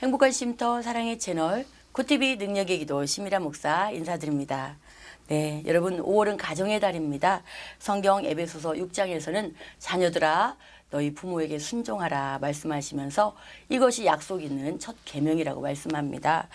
행복한 쉼터 사랑의 채널 굿TV 능력의 기도 심이라 목사 인사드립니다. 네, 여러분 5월은 가정의 달입니다. 성경 에베소서 6장에서는 자녀들아 너희 부모에게 순종하라 말씀하시면서 이것이 약속 있는 첫 계명이라고 말씀합니다.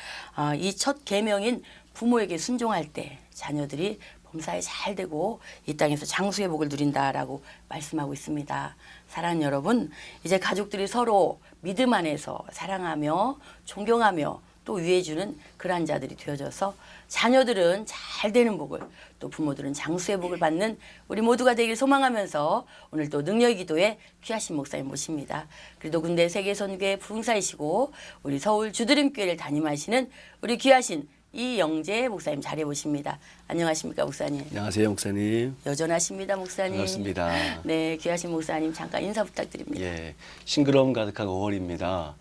이 첫 계명인 부모에게 순종할 때 자녀들이 범사에 잘 되고 이 땅에서 장수의 복을 누린다라고 말씀하고 있습니다. 사랑하는 여러분, 이제 가족들이 서로 믿음 안에서 사랑하며 존경하며 또 위해주는 그러한 자들이 되어져서 자녀들은 잘 되는 복을 또 부모들은 장수의 복을 받는 우리 모두가 되길 소망하면서 오늘 또 능력의 기도에 귀하신 목사님 모십니다. 그리고 군대 세계선교회 부흥사이시고 우리 서울 주드림교회를 담임하시는 우리 귀하신 이영재 목사님 자리해 보십니다. 안녕하십니까 목사님. 안녕하세요 목사님. 여전하십니다 목사님. 반갑습니다. 네, 귀하신 목사님 잠깐 인사 부탁드립니다. 예, 싱그러움 가득한 5월입니다.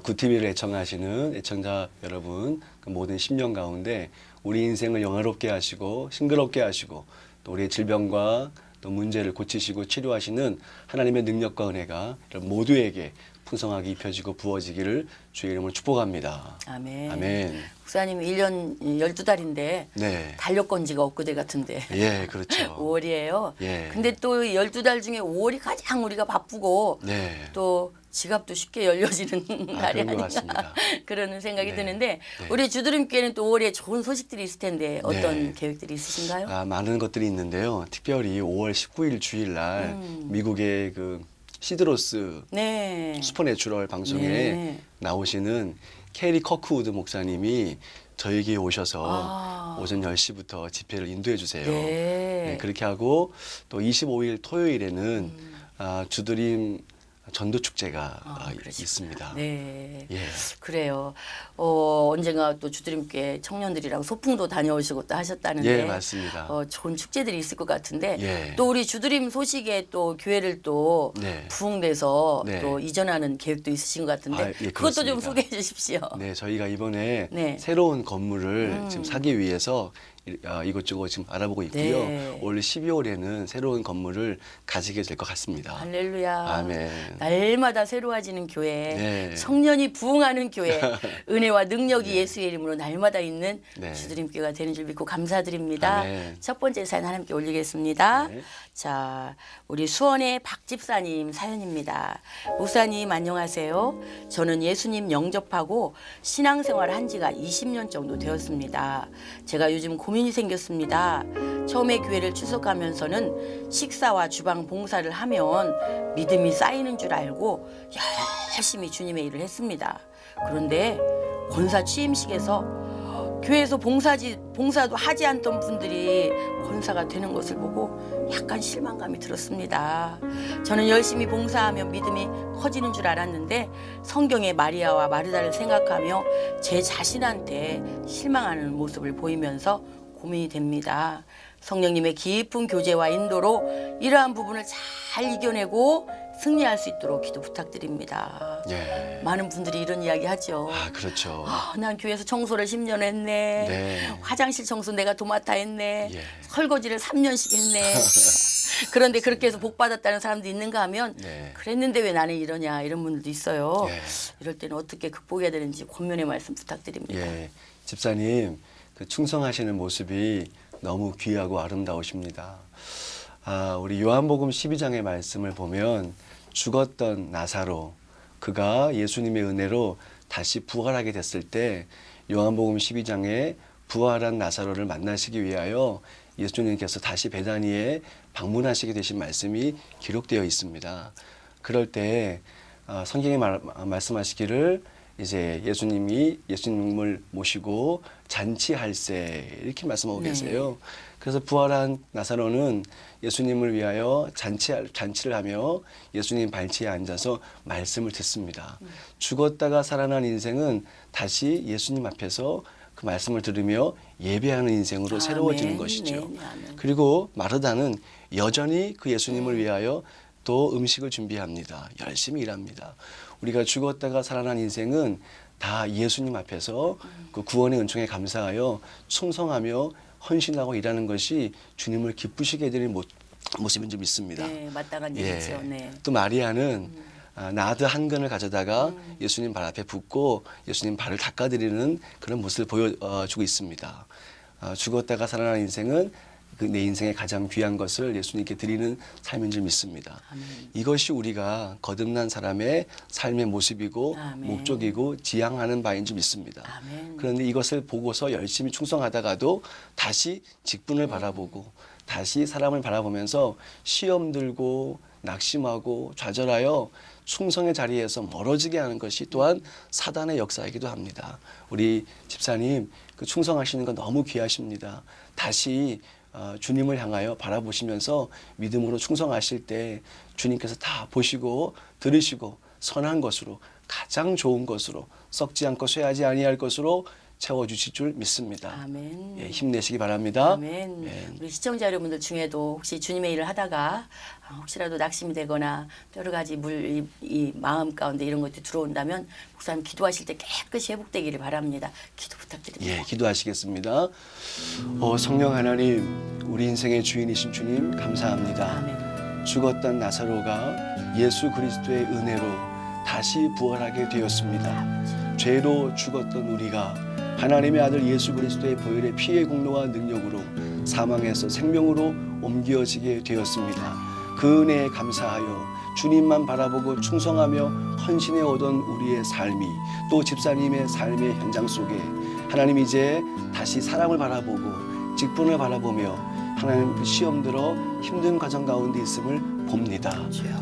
굿TV를 애청하시는 애청자 여러분 그 모든 심령 가운데 우리 인생을 영화롭게 하시고 싱그럽게 하시고 또 우리의 질병과 또 문제를 고치시고 치료하시는 하나님의 능력과 은혜가 여러분 모두에게 풍성하게 입혀지고 부어지기를 주의 이름으로 축복합니다. 아멘. 아멘. 목사님 1년 12달인데 네. 달력건 지가 엊그제 같은데. 예, 그렇죠. 5월이에요. 예. 근데 또 12달 중에 5월이 가장 우리가 바쁘고 네. 또 지갑도 쉽게 열려지는 날이 그런 것 아닌가 같습니다. 그런 생각이 네. 드는데 네. 우리 주드림교회는 또 5월에 좋은 소식들이 있을 텐데 어떤 네. 계획들이 있으신가요? 많은 것들이 있는데요. 특별히 5월 19일 주일날 미국의 그 시드로스 네. 슈퍼내추럴 방송에 네. 나오시는 캐리 커크우드 목사님이 저에게 오셔서 오전 10시부터 집회를 인도해 주세요. 네. 네, 그렇게 하고 또 25일 토요일에는 주드림 전도 축제가 있습니다. 네. 예. 그래요. 언젠가 또 주드림께 청년들이랑 소풍도 다녀오시고 또 하셨다는데. 예, 맞습니다. 좋은 축제들이 있을 것 같은데. 예. 또 우리 주드림 소식에 또 교회를 또 네. 부흥돼서 네. 또 이전하는 계획도 있으신 것 같은데. 예, 그것도 좀 그렇습니다. 소개해 주십시오. 네, 저희가 이번에 네. 새로운 건물을 지금 사기 위해서 이것저것 지금 알아보고 있고요. 네. 올 12월에는 새로운 건물을 가지게 될 것 같습니다. 할렐루야. 아멘. 날마다 새로워지는 교회, 네. 청년이 부흥하는 교회, 은혜와 능력이 예수의 이름으로 날마다 있는 네. 주드림교회가 되는 줄 믿고 감사드립니다. 아멘. 첫 번째 사연 하나님께 올리겠습니다. 네. 자, 우리 수원의 박 집사님 사연입니다. 목사님 안녕하세요. 저는 예수님 영접하고 신앙생활 한 지가 20년 정도 되었습니다. 제가 요즘 고민이 생겼습니다. 처음에 교회를 출석하면서는 식사와 주방 봉사를 하면 믿음이 쌓이는 줄 알고 열심히 주님의 일을 했습니다. 그런데 권사 취임식에서 교회에서 봉사도 하지 않던 분들이 권사가 되는 것을 보고 약간 실망감이 들었습니다. 저는 열심히 봉사하며 믿음이 커지는 줄 알았는데 성경의 마리아와 마르다를 생각하며 제 자신한테 실망하는 모습을 보이면서 고민이 됩니다. 성령님의 깊은 교제와 인도로 이러한 부분을 잘 이겨내고 승리할 수 있도록 기도 부탁드립니다. 예. 많은 분들이 이런 이야기 하죠. 그렇죠. 난 교회에서 청소를 10년 했네. 네. 화장실 청소 내가 도맡아 했네. 예. 설거지를 3년씩 했네. 그런데 그렇게 해서 복 받았다는 사람도 있는가 하면 네. 그랬는데 왜 나는 이러냐 이런 분들도 있어요. 예. 이럴 때는 어떻게 극복해야 되는지 권면의 말씀 부탁드립니다. 예. 집사님, 그 충성하시는 모습이 너무 귀하고 아름다우십니다. 우리 요한복음 12장의 말씀을 보면 죽었던 나사로 그가 예수님의 은혜로 다시 부활하게 됐을 때 요한복음 12장에 부활한 나사로를 만나시기 위하여 예수님께서 다시 베다니에 방문하시게 되신 말씀이 기록되어 있습니다. 그럴 때 성경에 말씀하시기를 이제 예수님을 모시고 잔치할세 이렇게 말씀하고 계세요. 그래서 부활한 나사로는 예수님을 위하여 잔치를 하며 예수님 발치에 앉아서 말씀을 듣습니다. 죽었다가 살아난 인생은 다시 예수님 앞에서 그 말씀을 들으며 예배하는 인생으로 새로워지는 것이죠. 그리고 마르다는 여전히 그 예수님을 위하여 또 음식을 준비합니다. 열심히 일합니다. 우리가 죽었다가 살아난 인생은 다 예수님 앞에서 그 구원의 은총에 감사하여 충성하며 헌신하고 일하는 것이 주님을 기쁘시게 해드리는 모습인 줄 믿습니다. 네, 마땅한 일이죠. 네. 또 마리아는 나드 한 근을 가져다가 예수님 발 앞에 붓고 예수님 발을 닦아드리는 그런 모습을 보여주고 있습니다. 죽었다가 살아난 인생은 내 인생의 가장 귀한 것을 예수님께 드리는 삶인 줄 믿습니다. 아멘. 이것이 우리가 거듭난 사람의 삶의 모습이고 아멘. 목적이고 지향하는 바인 줄 믿습니다. 아멘. 그런데 이것을 보고서 열심히 충성하다가도 다시 직분을 바라보고 다시 사람을 바라보면서 시험 들고 낙심하고 좌절하여 충성의 자리에서 멀어지게 하는 것이 또한 사단의 역사이기도 합니다. 우리 집사님 그 충성하시는 건 너무 귀하십니다. 다시 주님을 향하여 바라보시면서 믿음으로 충성하실 때 주님께서 다 보시고 들으시고 선한 것으로 가장 좋은 것으로 썩지 않고 쇠하지 아니할 것으로 채워주실 줄 믿습니다. 아멘. 예, 힘내시기 바랍니다. 아멘. 예. 우리 시청자 여러분들 중에도 혹시 주님의 일을 하다가 혹시라도 낙심이 되거나 여러 가지 이 마음 가운데 이런 것들이 들어온다면 목사님 기도하실 때 깨끗이 회복되기를 바랍니다. 기도 부탁드립니다. 예, 기도하시겠습니다. 성령 하나님, 우리 인생의 주인이신 주님 감사합니다. 아멘. 죽었던 나사로가 예수 그리스도의 은혜로 다시 부활하게 되었습니다. 죄로 죽었던 우리가 하나님의 아들 예수 그리스도의 보혈의 피의 공로와 능력으로 사망에서 생명으로 옮겨지게 되었습니다. 그 은혜에 감사하여 주님만 바라보고 충성하며 헌신해 오던 우리의 삶이 또 집사님의 삶의 현장 속에 하나님 이제 다시 사람을 바라보고 직분을 바라보며 하나님 시험 들어 힘든 과정 가운데 있음을 봅니다.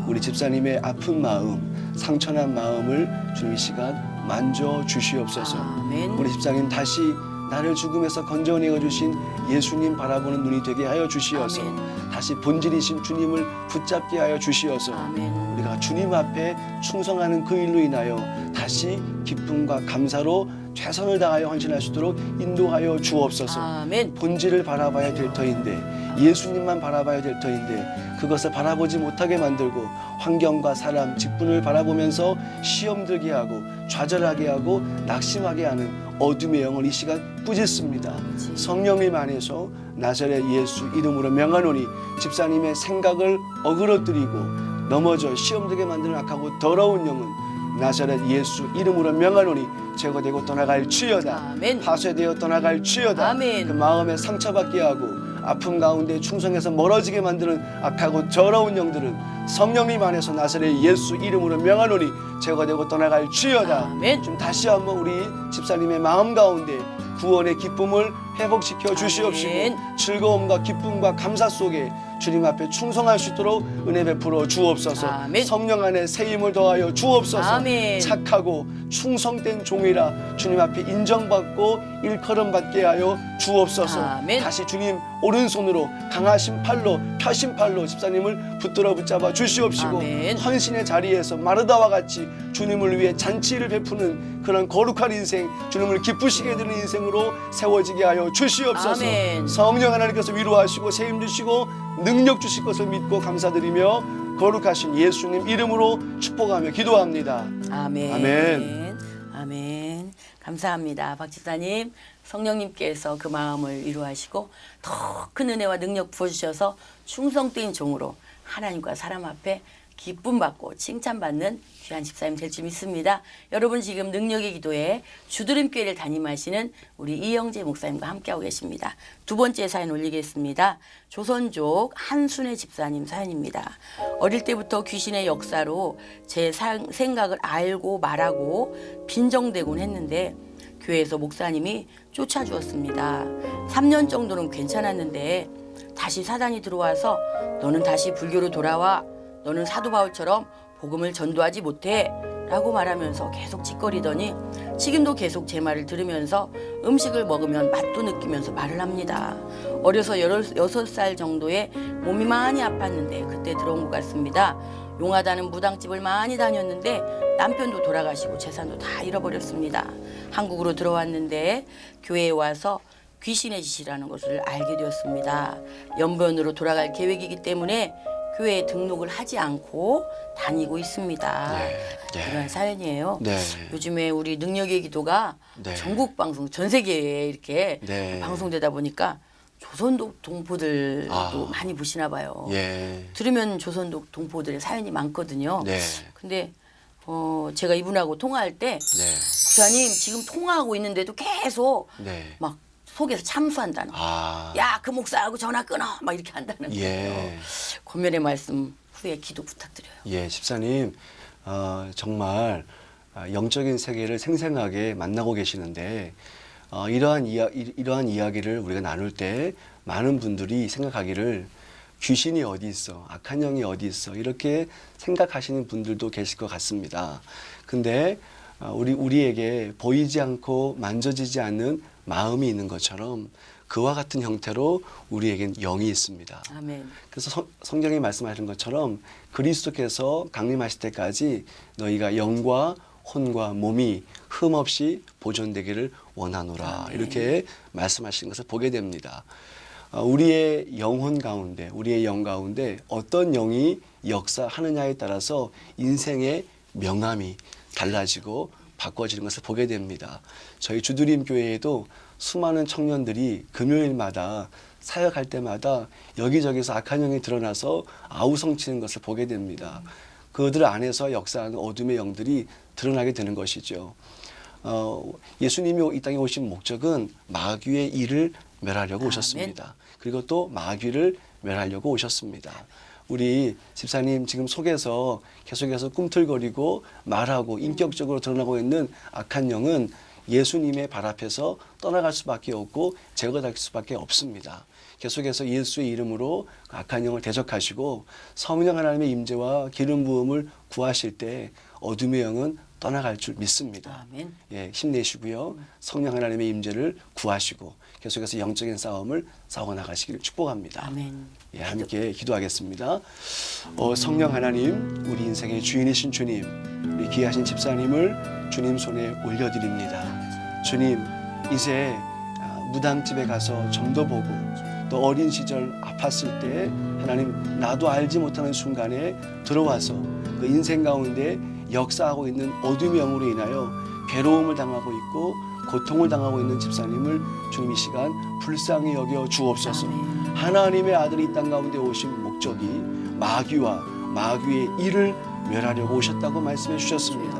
우리 집사님의 아픈 마음, 상처난 마음을 주님 이 시간 만져 주시옵소서. 아멘. 우리 집사님 다시 나를 죽음에서 건져내어 주신 예수님 바라보는 눈이 되게 하여 주시어서 아멘. 다시 본질이신 주님을 붙잡게 하여 주시어서 아멘. 우리가 주님 앞에 충성하는 그 일로 인하여 다시 기쁨과 감사로 최선을 다하여 헌신할 수 있도록 인도하여 주옵소서. 아멘. 본질을 바라봐야 될 터인데 예수님만 바라봐야 될 터인데 그것을 바라보지 못하게 만들고 환경과 사람, 직분을 바라보면서 시험 들게 하고 좌절하게 하고 낙심하게 하는 어둠의 영을 이 시간 꾸짖습니다. 성령님 안에서 나사렛 예수 이름으로 명하노니 집사님의 생각을 어그러뜨리고 넘어져 시험 들게 만드는 악하고 더러운 영은 나사렛 예수 이름으로 명하노니 제거되고 떠나갈 치여다. 아멘. 파쇄되어 떠나갈 치여다. 아멘. 그 마음에 상처받게 하고 아픔 가운데 충성해서 멀어지게 만드는 악하고 더러운 영들은 성령님 안에서 나사렛 예수 이름으로 명하노니 제거되고 떠나갈 치여다. 아멘. 좀 다시 한번 우리 집사님의 마음 가운데 구원의 기쁨을 회복시켜 주시옵시고 아멘. 즐거움과 기쁨과 감사 속에 주님 앞에 충성할 수 있도록 은혜 베풀어 주옵소서. 아멘. 성령 안에 새 힘을 더하여 주옵소서. 아멘. 착하고 충성된 종이라 주님 앞에 인정받고 일컬음 받게 하여 주옵소서. 아멘. 다시 주님 오른손으로 강하신 팔로 펴신 팔로 집사님을 붙들어 붙잡아 주시옵시고 아멘. 헌신의 자리에서 마르다와 같이 주님을 위해 잔치를 베푸는 그런 거룩한 인생, 주님을 기쁘시게 되는 인생으로 세워지게 하여 주시옵소서. 아멘. 성령 하나님께서 위로하시고 새 힘 주시고 능력 주실 것을 믿고 감사드리며 거룩하신 예수님 이름으로 축복하며 기도합니다. 아멘. 아멘. 아멘. 감사합니다. 박 집사님, 성령님께서 그 마음을 위로하시고 더 큰 은혜와 능력 부어주셔서 충성된 종으로 하나님과 사람 앞에 기쁨 받고 칭찬받는 귀한 집사님 될 줄 믿습니다. 여러분 지금 능력의 기도에 주드림교회를 담임하시는 우리 이영재 목사님과 함께하고 계십니다. 두 번째 사연 올리겠습니다. 조선족 한순애 집사님 사연입니다. 어릴 때부터 귀신의 역사로 제 생각을 알고 말하고 빈정대곤 했는데 교회에서 목사님이 쫓아주었습니다. 3년 정도는 괜찮았는데 다시 사단이 들어와서 너는 다시 불교로 돌아와. 너는 사도 바울처럼 복음을 전도하지 못해 라고 말하면서 계속 짓거리더니 지금도 계속 제 말을 들으면서 음식을 먹으면 맛도 느끼면서 말을 합니다. 어려서 16살 정도에 몸이 많이 아팠는데 그때 들어온 것 같습니다. 용하다는 무당집을 많이 다녔는데 남편도 돌아가시고 재산도 다 잃어버렸습니다. 한국으로 들어왔는데 교회에 와서 귀신의 짓이라는 것을 알게 되었습니다. 연변으로 돌아갈 계획이기 때문에 교회에 등록을 하지 않고 다니고 있습니다. 네. 이런 사연이에요. 네. 요즘에 우리 능력의 기도가 네. 전국 방송, 전 세계에 이렇게 네. 방송되다 보니까 조선족 동포들도 많이 보시나 봐요. 예. 들으면 조선족 동포들의 사연이 많거든요. 네. 근데 제가 이분하고 통화할 때 네. 목사님 지금 통화하고 있는데도 계속 네. 막 속에서 참수한다는 거예요. 아. 야, 그 목사하고 전화 끊어 막 이렇게 한다는 거예요. 예. 권면의 말씀 후에 기도 부탁드려요. 예, 집사님 정말 영적인 세계를 생생하게 만나고 계시는데 이러한 이야기를 우리가 나눌 때 많은 분들이 생각하기를 귀신이 어디 있어, 악한 영이 어디 있어 이렇게 생각하시는 분들도 계실 것 같습니다. 근데 우리에게 보이지 않고 만져지지 않는 마음이 있는 것처럼 그와 같은 형태로 우리에겐 영이 있습니다. 아멘. 그래서 성경이 말씀하시는 것처럼 그리스도께서 강림하실 때까지 너희가 영과 혼과 몸이 흠없이 보존되기를 원하노라. 아멘. 이렇게 말씀하시는 것을 보게 됩니다. 우리의 영혼 가운데, 우리의 영 가운데 어떤 영이 역사하느냐에 따라서 인생의 명암이 달라지고 바꿔지는 것을 보게 됩니다. 저희 주드림 교회에도 수많은 청년들이 금요일마다 사역할 때마다 여기저기서 악한 영이 드러나서 아우성치는 것을 보게 됩니다. 그들 안에서 역사하는 어둠의 영들이 드러나게 되는 것이죠. 예수님이 이 땅에 오신 목적은 마귀의 일을 멸하려고 오셨습니다. 그리고 또 마귀를 멸하려고 오셨습니다. 우리 집사님 지금 속에서 계속해서 꿈틀거리고 말하고 인격적으로 드러나고 있는 악한 영은 예수님의 발 앞에서 떠나갈 수밖에 없고 제거될 수밖에 없습니다. 계속해서 예수의 이름으로 악한 영을 대적하시고 성령 하나님의 임재와 기름 부음을 구하실 때 어둠의 영은 떠나갈 줄 믿습니다. 아멘. 예, 힘내시고요. 성령 하나님의 임재를 구하시고 계속해서 영적인 싸움을 싸워 나가시기를 축복합니다. 아멘. 예, 함께 기도하겠습니다. 성령 하나님, 우리 인생의 주인이신 주님, 우리 귀하신 집사님을 주님 손에 올려드립니다. 주님, 이제 무당집에 가서 점도 보고 또 어린 시절 아팠을 때 하나님 나도 알지 못하는 순간에 들어와서 그 인생 가운데 역사하고 있는 어둠의 영으로 인하여 괴로움을 당하고 있고 고통을 당하고 있는 집사님을 주님 이 시간 불쌍히 여겨 주옵소서. 아멘. 하나님의 아들이 이 땅 가운데 오신 목적이 마귀와 마귀의 일을 멸하려고 오셨다고 말씀해 주셨습니다.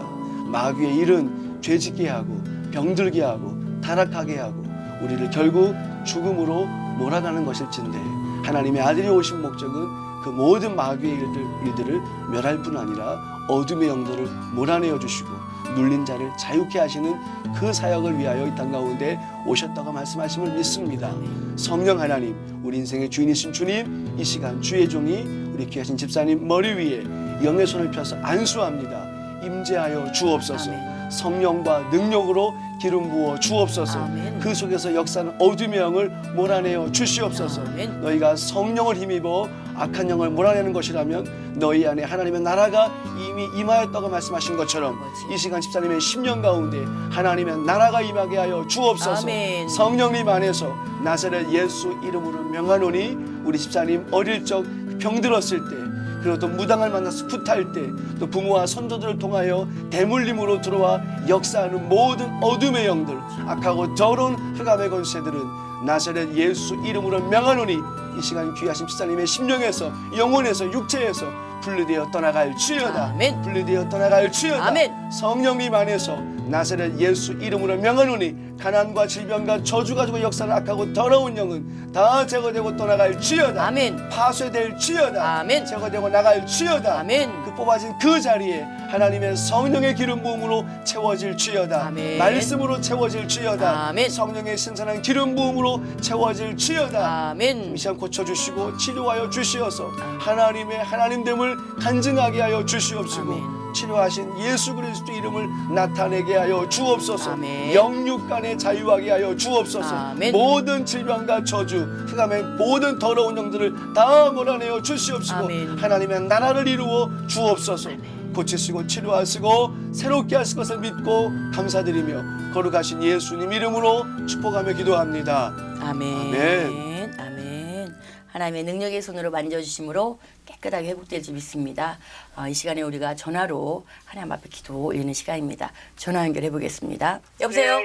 마귀의 일은 죄짓게 하고 병들게 하고 타락하게 하고 우리를 결국 죽음으로 몰아가는 것일진데 하나님의 아들이 오신 목적은 그 모든 마귀의 일들을 멸할 뿐 아니라 어둠의 영들을 몰아내어 주시고 눌린 자를 자유케 하시는 그 사역을 위하여 이 땅 가운데 오셨다고 말씀하심을 믿습니다. 성령 하나님, 우리 인생의 주인이신 주님, 이 시간 주의 종이 우리 귀하신 집사님 머리 위에 영의 손을 펴서 안수합니다. 임재하여 주옵소서. 아멘. 성령과 능력으로 기름 부어 주옵소서. 아멘. 그 속에서 역사는 어둠의 영을 몰아내어 주시옵소서. 아멘. 너희가 성령을 힘입어 악한 영을 몰아내는 것이라면 너희 안에 하나님의 나라가 이미 임하였다고 말씀하신 것처럼 이 시간 집사님의 심령 가운데 하나님의 나라가 임하게 하여 주옵소서. 아멘. 성령님 안에서 나사렛 예수 이름으로 명하노니 우리 집사님 어릴 적 병들었을 때 그리고 또 무당을 만나서 굿할 때 또 부모와 선조들을 통하여 대물림으로 들어와 역사하는 모든 어둠의 영들 악하고 더러운 흑암의 권세들은 나사렛 예수 이름으로 명하노니 이 시간 귀하신 집사님의 심령에서 영혼에서 육체에서 분리되어 떠나갈 주여다. 아멘. 분리되어 떠나갈 주여다. 아멘. 성령님 안에서 나사렛 예수 이름으로 명하노니 가난과 질병과 저주 가지고 역사는 악하고 더러운 영은 다 제거되고 떠나갈 주여다. 아멘. 파쇄될 주여다. 아멘. 제거되고 나갈 주여다. 아멘. 그 뽑아진 그 자리에 하나님의 성령의 기름 부음으로 채워질 주여다. 아멘. 말씀으로 채워질 주여다. 아멘. 성령의 신선한 기름 부음으로 채워질 주여다. 아멘. 이 시간 고쳐주시고 치료하여 주시어서 하나님의 하나님됨을 간증하게 하여 주시옵시고 아멘. 치료하신 예수 그리스도 이름을 나타내게 하여 주옵소서. 아멘. 영육간에 자유하게 하여 주옵소서. 아멘. 모든 질병과 저주 흑암의 모든 더러운 영들을 다 몰아내어 주시옵시고 아멘. 하나님의 나라를 이루어 주옵소서. 고치시고 치료하시고 새롭게 하실 것을 믿고 감사드리며 거룩하신 예수님 이름으로 축복하며 기도합니다. 아멘. 아멘. 아멘. 하나님의 능력의 손으로 만져주심으로 깨끗하게 회복될 줄 믿습니다. 이 시간에 우리가 전화로 하나님 앞에 기도 올리는 시간입니다. 전화 연결해 보겠습니다. 여보세요? 네,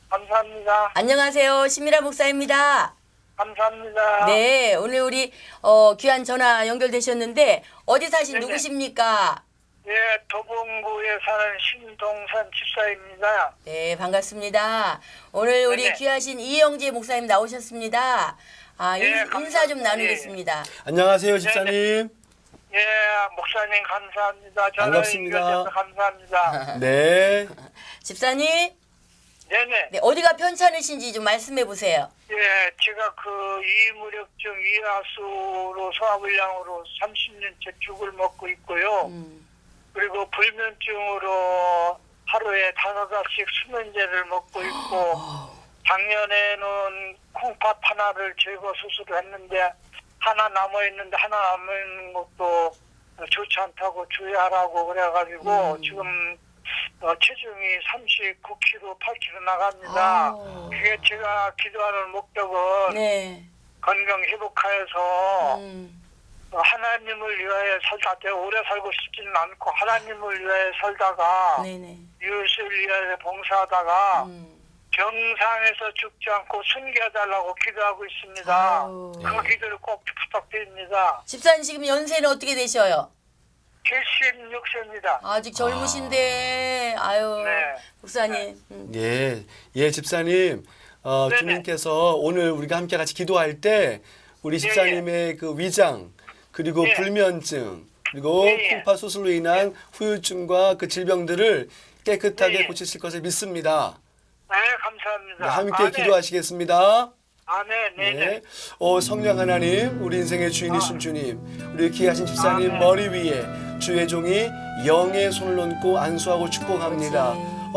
감사합니다. 안녕하세요. 신미라 목사입니다. 감사합니다. 네, 오늘 우리 귀한 전화 연결되셨는데 어디 사신 네네. 누구십니까? 예, 도봉구에 사는 신동산 집사입니다. 네, 반갑습니다. 오늘 우리 네네. 귀하신 이영재 목사님 나오셨습니다. 네, 인사 좀 감사합니다. 나누겠습니다. 안녕하세요, 집사님. 예, 목사님 감사합니다. 전화 반갑습니다. 연결해서 감사합니다. 네. 집사님, 네네. 네, 어디가 편찮으신지 좀 말씀해 보세요. 예, 제가 그 이무력증 이하수로 소화불량으로 30년째 죽을 먹고 있고요. 그리고 불면증으로 하루에 5알씩 수면제를 먹고 있고 작년에는 콩팥 하나를 제거 수술을 했는데 하나 남아있는데 하나 남아있는 것도 좋지 않다고 주의하라고 그래가지고 지금 체중이 39kg, 8kg 나갑니다. 아우. 그게 제가 기도하는 목적은 네. 건강 회복하여서 음. 하나님을 위하여 살다 되 오래 살고 싶지는 않고 하나님을 위하여 살다가 네네. 이웃을 위하여 봉사하다가 음. 병상에서 죽지 않고 순교해달라고 기도하고 있습니다. 아우. 그 기도를 꼭 부탁드립니다. 집사님 지금 연세는 어떻게 되셔요? 76세입니다. 아직 젊으신데, 아유, 네. 목사님. 예, 예, 집사님. 네네. 주님께서 오늘 우리가 함께 같이 기도할 때 우리 집사님의 그 위장 그리고 예. 불면증 그리고 예. 콩팥 수술로 인한 후유증과 그 질병들을 깨끗하게 예. 고치실 것을 믿습니다. 네, 감사합니다. 네, 함께 네. 기도하시겠습니다. 네네. 성령 하나님, 우리 인생의 주인이신 주님, 우리 귀하신 집사님 아멘. 머리 위에 주의 종이 영의 손을 얹고 안수하고 축복합니다.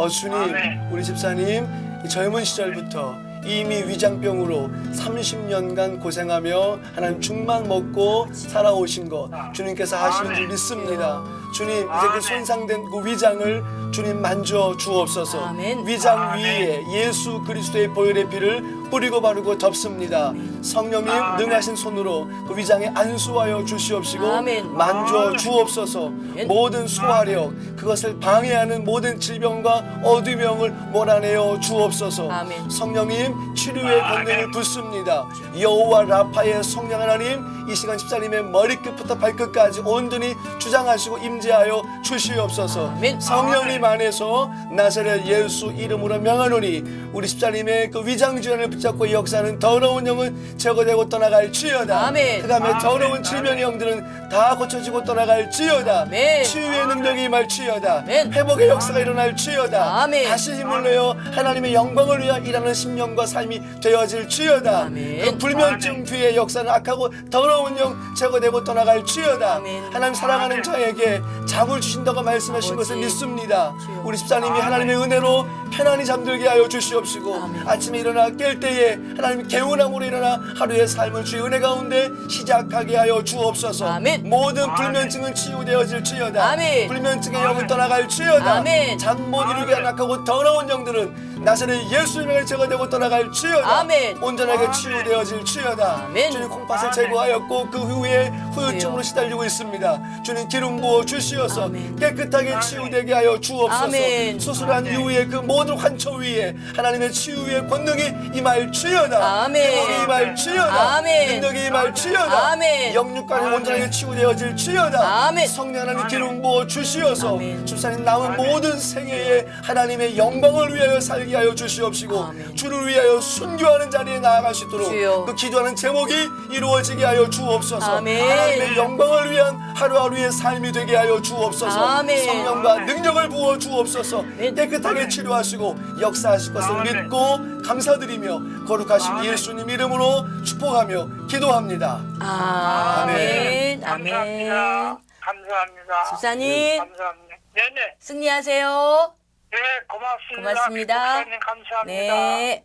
주님, 아멘. 우리 집사님 이 젊은 시절부터 이미 위장병으로 30년간 고생하며 하나님 죽만 먹고 살아오신 것 주님께서 하시는 줄 아멘. 믿습니다. 주님, 이제 그 아멘. 손상된 그 위장을 주님 만져 주옵소서. 아멘. 위장 아멘. 위에 예수 그리스도의 보혈의 피를 뿌리고 바르고 덮습니다. 성령님 아멘. 능하신 손으로 그 위장에 안수하여 주시옵시고 아멘. 만져 아멘. 주옵소서. 모든 소화력 그것을 방해하는 모든 질병과 어두명을 몰아내어 주옵소서. 아멘. 성령님 치료의 권능을 붓습니다. 여호와 라파의 성령 하나님 이 시간 집사님의 머리끝부터 발끝까지 온전히 주장하시고 임재하여 주시옵소서. 아멘. 성령님 안에서 나사렛 예수 이름으로 명하노니 우리 집사님의 그 위장 질환을 붙잡고 역사하는 더러운 영은 제거되고 떠나갈지어다. 아멘. 그다음에 더러운 아멘. 질병의 영들은 다 고쳐지고 떠나갈지어다. 아멘. 치유의 능력이 임할지어다. 아멘. 회복의 역사가 일어날지어다. 아멘. 다시 힘을 내어 하나님의 영광을 위하여 일하는 심령과 삶이 되어질지어다. 아멘. 그 불면증 뒤에 역사는 악하고 더러운 영 제거되고 떠나갈지어다. 아멘. 하나님 사랑하는 아멘. 자에게 잠을 주신다고 말씀하신 아버지. 것을 믿습니다. 주여. 우리 집사님이 아멘. 하나님의 은혜로 편안히 잠들게 하여 주시옵시고 아멘. 아침에 일어나 깰 때에 하나님 개운함으로 일어나 하루의 삶을 주의 은혜 가운데 시작하게 하여 주옵소서. 아멘. 모든 아멘. 불면증은 치유되어질지어다. 아멘. 불면증의 영은 떠나갈지어다. 아멘. 잠 못 이루게 아멘. 악하고 더러운 영들은 나사렛 예수 이름에 제거되고 떠나갈지어다. 아멘. 온전하게 아멘. 치유되어질지어다. 아멘. 주님 콩팥을 아멘. 제거하였고 그 후에 후유증으로 주여. 시달리고 있습니다. 주님 기름 부어 주시어서 아멘. 깨끗하게 치유되게 하여 주옵소서. 아멘. 수술한 아멘. 이후에 그 모든 환초 위에 하나님의 치유의 권능이 임할지어다. 아멘. 회복이 임할지어다. 아멘. 능력이 임할지어다. 아멘. 영육간이 아멘. 온전하게 치유되어질지어다. 아멘. 성령 하나님 아멘. 기름 부어 주시어서 아멘. 집사님 남은 아멘. 모든 생애에 하나님의 영광을 위하여 살게 하여 주시옵시고 아멘. 주를 위하여 순교하는 자리에 나아갈 수 있도록 주여. 그 기도하는 제목이 이루어지게 하여 주옵소서. 아멘. 하나님의 영광을 위한 하루하루의 삶이 되게 하여 주옵소서. 아멘. 성령과 아멘. 능력을 부어 주옵소서. 아멘. 깨끗하게 치료하시고 역사하실 것을 아멘. 믿고 감사드리며 거룩하신 아멘. 예수님 이름으로 축복하며 기도합니다. 아멘. 감사합니다. 아멘. 감사합니다. 집사님. 감사합니다. 네네. 승리하세요. 네, 고맙습니다. 고맙습니다. 목사님 감사합니다. 네.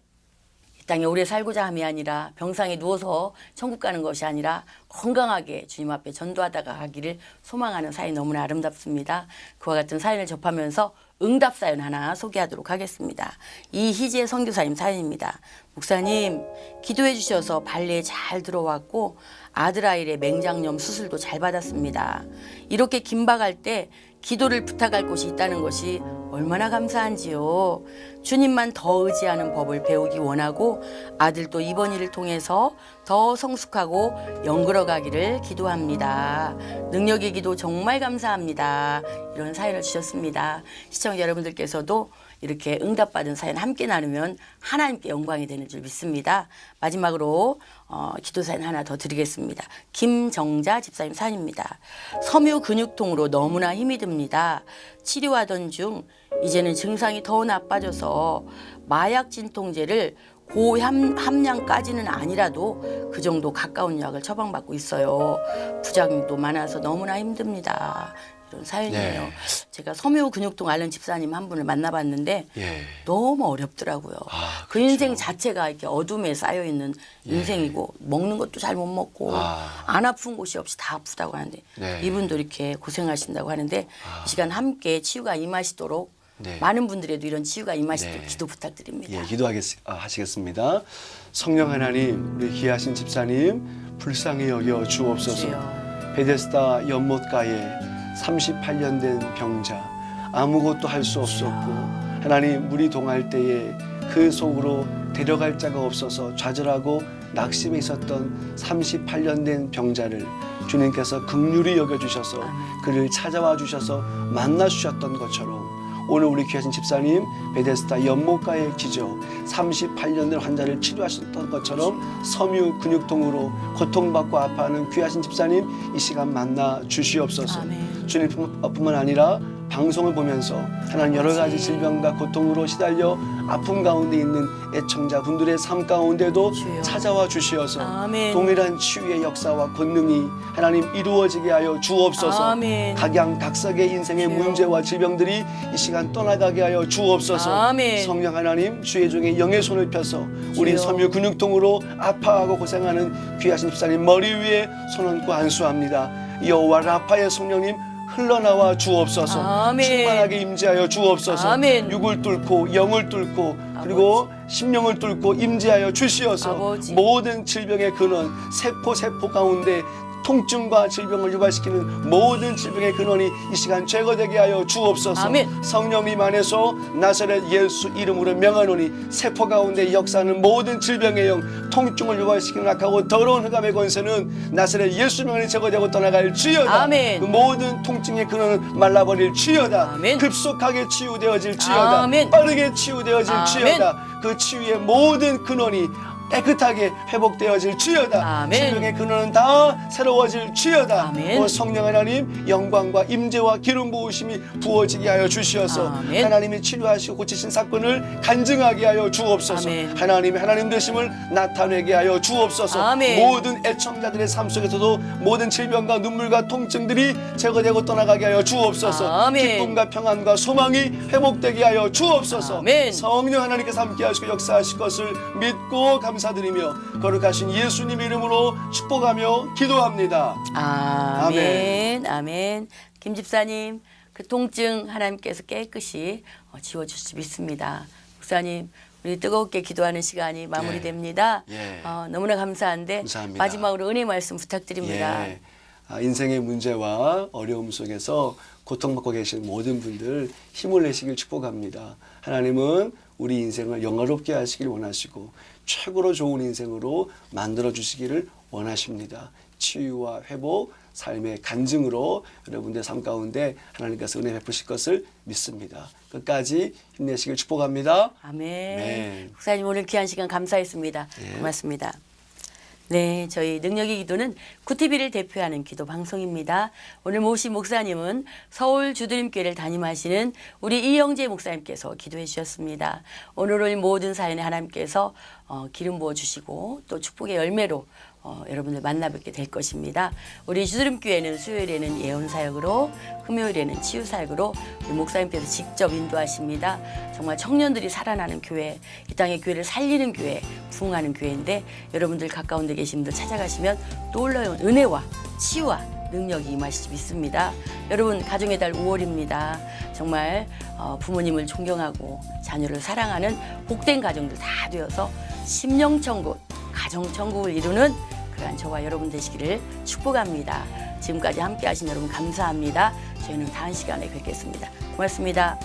이 땅에 오래 살고자 함이 아니라 병상에 누워서 천국 가는 것이 아니라 건강하게 주님 앞에 전도하다가 가기를 소망하는 사연이 너무나 아름답습니다. 그와 같은 사연을 접하면서 응답 사연 하나 소개하도록 하겠습니다. 이희재 선교사님 사연입니다. 목사님 기도해 주셔서 발리에 잘 들어왔고 아들아이의 맹장염 수술도 잘 받았습니다. 이렇게 긴박할 때 기도를 부탁할 곳이 있다는 것이 얼마나 감사한지요. 주님만 더 의지하는 법을 배우기 원하고 아들도 이번 일을 통해서 더 성숙하고 영글어가기를 기도합니다. 능력의 기도 정말 감사합니다. 이런 사연을 주셨습니다. 시청자 여러분들께서도 이렇게 응답받은 사연 함께 나누면 하나님께 영광이 되는 줄 믿습니다. 마지막으로 기도 사연 하나 더 드리겠습니다. 김정자 집사님 사연입니다. 섬유 근육통으로 너무나 힘이 듭니다. 치료하던 중 이제는 증상이 더 나빠져서 마약 진통제를 고함량까지는 아니라도 그 정도 가까운 약을 처방받고 있어요. 부작용도 많아서 너무나 힘듭니다. 이런 사연이에요. 네. 제가 섬유 근육통 앓는 집사님 한 분을 만나봤는데 예. 너무 어렵더라고요. 아, 그 그렇죠. 인생 자체가 이렇게 어둠에 쌓여 있는 인생이고 먹는 것도 잘 못 먹고 안 아픈 곳이 없이 다 아프다고 하는데 네. 이분도 이렇게 고생하신다고 하는데 이 시간 함께 치유가 임하시도록 네. 많은 분들에도 이런 치유가 임하시도록 네. 기도 부탁드립니다. 예, 기도하시겠습니다. 성령 하나님, 우리 귀하신 집사님 불쌍히 여겨 주옵소서. 주여. 베데스다 연못가에 38년 된 병자, 아무것도 할 수 없었고 하나님 물이 동할 때에 그 속으로 데려갈 자가 없어서 좌절하고 낙심에 있었던 38년 된 병자를 주님께서 긍휼히 여겨주셔서 그를 찾아와 주셔서 만나 주셨던 것처럼 오늘 우리 귀하신 집사님 베데스다 연못가의 기적 38년 된 환자를 치료하셨던 것처럼 섬유 근육통으로 고통받고 아파하는 귀하신 집사님 이 시간 만나 주시옵소서. 아멘. 주님뿐만 아니라 방송을 보면서 하나님 여러 가지 질병과 고통으로 시달려 아픔 가운데 있는 애청자 분들의 삶 가운데도 주여. 찾아와 주시어서 아멘. 동일한 치유의 역사와 권능이 하나님 이루어지게 하여 주옵소서. 아멘. 각양각색의 인생의 주여. 문제와 질병들이 이 시간 떠나가게 하여 주옵소서. 아멘. 성령 하나님 주의 종의 영의 손을 펴서 우리 주여. 섬유 근육통으로 아파하고 고생하는 귀하신 집사님 머리 위에 손 얹고 안수합니다. 여호와 라파의 성령님 흘러나와 주옵소서. 아멘. 충만하게 임재하여 주옵소서. 아멘. 육을 뚫고 영을 뚫고 그리고 심령을 뚫고 임재하여 주시어서 아버지. 모든 질병의 근원 세포 가운데 통증과 질병을 유발시키는 모든 질병의 근원이 이 시간 제거되게 하여 주옵소서. 아멘. 성령님 안에서 나사렛 예수 이름으로 명하노니 세포 가운데 역사하는 모든 질병의 영 통증을 유발시키는 악하고 더러운 흑암의 권세는 나사렛 예수 명하니 제거되고 떠나갈 지어다. 아멘. 그 모든 통증의 근원은 말라버릴 지어다. 아멘. 급속하게 치유되어질 지어다. 아멘. 빠르게 치유되어질 아멘. 지어다. 그 치유의 모든 근원이 깨끗하게 회복되어질 지어다. 아멘. 질병의 근원은 다 새로워질 지어다. 아멘. 성령 하나님 영광과 임재와 기름 부으심이 부어지게 하여 주시어서 아멘. 하나님이 치료하시고 고치신 사건을 간증하게 하여 주옵소서. 아멘. 하나님의 하나님 되심을 나타내게 하여 주옵소서. 아멘. 모든 애청자들의 삶 속에서도 모든 질병과 눈물과 통증들이 제거되고 떠나가게 하여 주옵소서. 아멘. 기쁨과 평안과 소망이 회복되게 하여 주옵소서. 아멘. 성령 하나님께서 함께 하시고 역사하실 것을 믿고 감사드리며 거룩하신 예수님 이름으로 축복하며 기도합니다. 아멘. 아멘. 김 집사님, 그 통증 하나님께서 깨끗이 지워주실 믿습니다. 목사님, 우리 뜨겁게 기도하는 시간이 마무리됩니다. 예. 너무나 감사한데 감사합니다. 마지막으로 은혜 말씀 부탁드립니다. 예. 인생의 문제와 어려움 속에서 고통받고 계신 모든 분들 힘을 내시길 축복합니다. 하나님은 우리 인생을 영화롭게 하시길 원하시고 최고로 좋은 인생으로 만들어 주시기를 원하십니다. 치유와 회복, 삶의 간증으로 여러분들 삶 가운데 하나님께서 은혜 베푸실 것을 믿습니다. 끝까지 힘내시길 축복합니다. 아멘. 네. 목사님 오늘 귀한 시간 감사했습니다. 예. 고맙습니다. 네, 저희 능력의 기도는 구티비를 대표하는 기도 방송입니다. 오늘 모신 목사님은 서울 주드림교회를 담임하시는 우리 이영재 목사님께서 기도해 주셨습니다. 오늘 모든 사연에 하나님께서 기름 부어 주시고 또 축복의 열매로 여러분들 만나뵙게 될 것입니다. 우리 주드림교회는 수요일에는 예언 사역으로 금요일에는 치유 사역으로 우리 목사님께서 직접 인도하십니다. 정말 청년들이 살아나는 교회, 이 땅의 교회를 살리는 교회, 부흥하는 교회인데 여러분들 가까운 데 계신 분들 찾아가시면 놀라운 은혜와 치유와 능력이 임하시지 믿습니다. 여러분 가정의 달 5월입니다. 정말 부모님을 존경하고 자녀를 사랑하는 복된 가정들 다 되어서 심령천국, 가정천국을 이루는 그러한 저와 여러분 되시기를 축복합니다. 지금까지 함께 하신 여러분 감사합니다. 저희는 다음 시간에 뵙겠습니다. 고맙습니다.